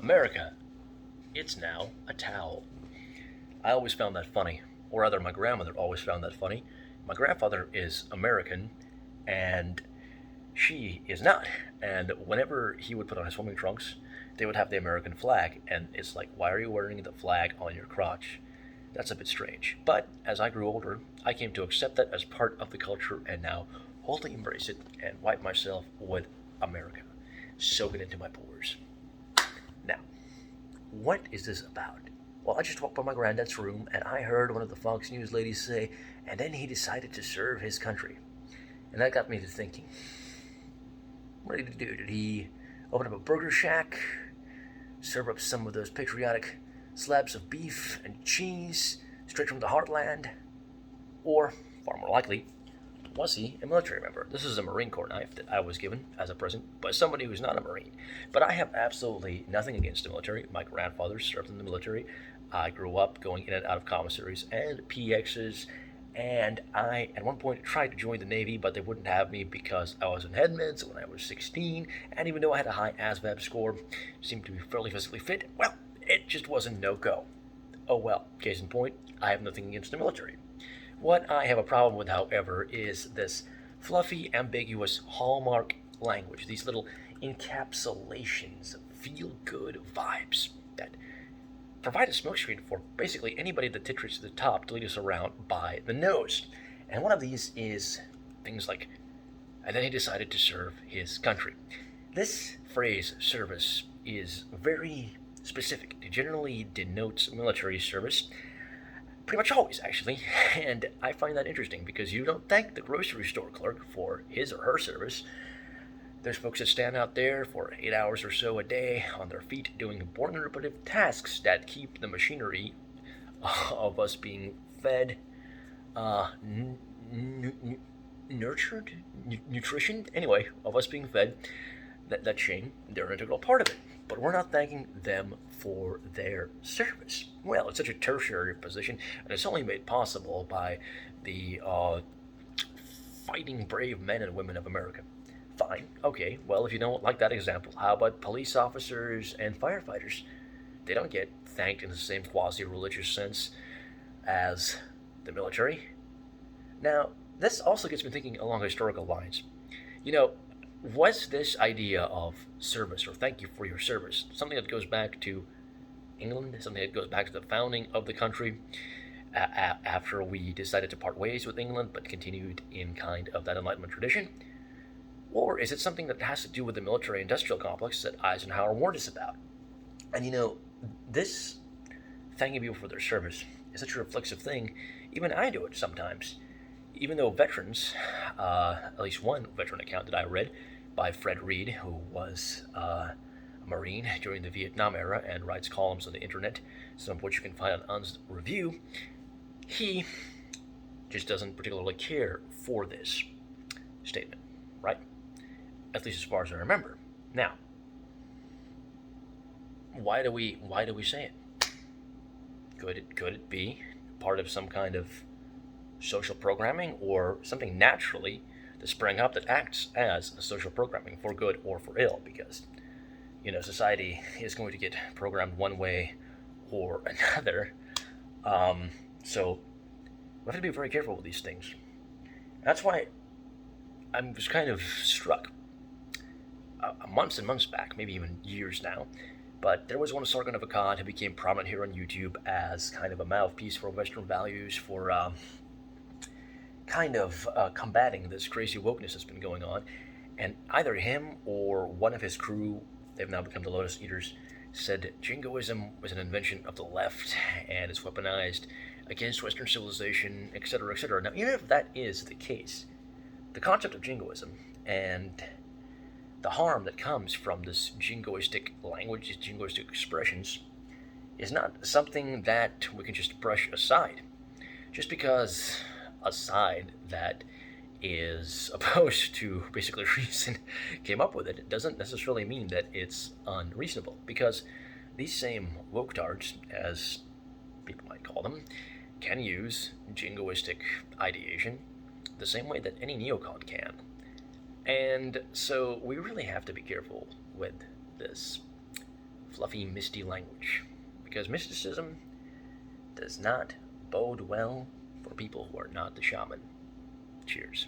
America, it's now a towel. I always found that funny, or rather, my grandmother always found that funny. My grandfather is American, and she is not. And whenever he would put on his swimming trunks, they would have the American flag, and it's like, why are you wearing the flag on your crotch? That's a bit strange. But as I grew older, I came to accept that as part of the culture and now wholly embrace it and wipe myself with America. Soak it into my pores. Now, what is this about? Well, I just walked by my granddad's room and I heard one of the Fox News ladies say, and then he decided to serve his country. And that got me to thinking, what did he do? Did he open up a burger shack, serve up some of those patriotic slabs of beef and cheese straight from the heartland? Or, far more likely, was he a military member? This is a Marine Corps knife that I was given as a present by somebody who's not a Marine. But I have absolutely nothing against the military. My grandfather served in the military. I grew up going in and out of commissaries and PXs, and I, at one point, tried to join the Navy, but they wouldn't have me because I was in head meds when I was 16, and even though I had a high ASVAB score, seemed to be fairly physically fit, well, it just wasn't no-go. Oh well, case in point, I have nothing against the military. What I have a problem with, however, is this fluffy, ambiguous hallmark language, these little encapsulations of feel-good vibes that provide a smokescreen for basically anybody that titrates to the top to lead us around by the nose. And one of these is things like, and then he decided to serve his country. This phrase, service, is very specific. It generally denotes military service, pretty much always, actually, and I find that interesting because you don't thank the grocery store clerk for his or her service. There's folks that stand out there for 8 hours or so a day on their feet doing important and repetitive tasks that keep the machinery of us being fed, nurtured, nutrition, anyway, of us being fed, that chain, they're an integral part of it. But we're not thanking them for their service. Well, it's such a tertiary position, and it's only made possible by the fighting brave men and women of America. Fine, okay, well, if you don't like that example, how about police officers and firefighters? They don't get thanked in the same quasi-religious sense as the military. Now, this also gets me thinking along historical lines. You know, was this idea of service, or thank you for your service, something that goes back to England, something that goes back to the founding of the country, after we decided to part ways with England but continued in kind of that Enlightenment tradition? Or is it something that has to do with the military-industrial complex that Eisenhower warned us about? And you know, this thanking people for their service is such a reflexive thing. Even I do it sometimes. Even though veterans, at least one veteran account that I read by Fred Reed, who was a Marine during the Vietnam era and writes columns on the internet, some of which you can find on Un's review, he just doesn't particularly care for this statement, right? At least as far as I remember. Now, why do we say it? Could it be part of some kind of social programming or something naturally that sprang up that acts as a social programming for good or for ill? Because, you know, society is going to get programmed one way or another. So we have to be very careful with these things. That's why I was kind of struck months and months back, maybe even years now, but there was one Sargon of Akkad who became prominent here on YouTube as kind of a mouthpiece for Western values, for combating this crazy wokeness that's been going on. And either him or one of his crew, they've now become the Lotus Eaters, said jingoism was an invention of the left and it's weaponized against Western civilization, etc., etc. Now, even if that is the case, the concept of jingoism and the harm that comes from this jingoistic language, these jingoistic expressions, is not something that we can just brush aside. Just because a side that is opposed to basically reason came up with it, it doesn't necessarily mean that it's unreasonable. Because these same woketards, as people might call them, can use jingoistic ideation the same way that any neocon can. And so we really have to be careful with this fluffy, misty language. Because mysticism does not bode well for people who are not the shaman. Cheers.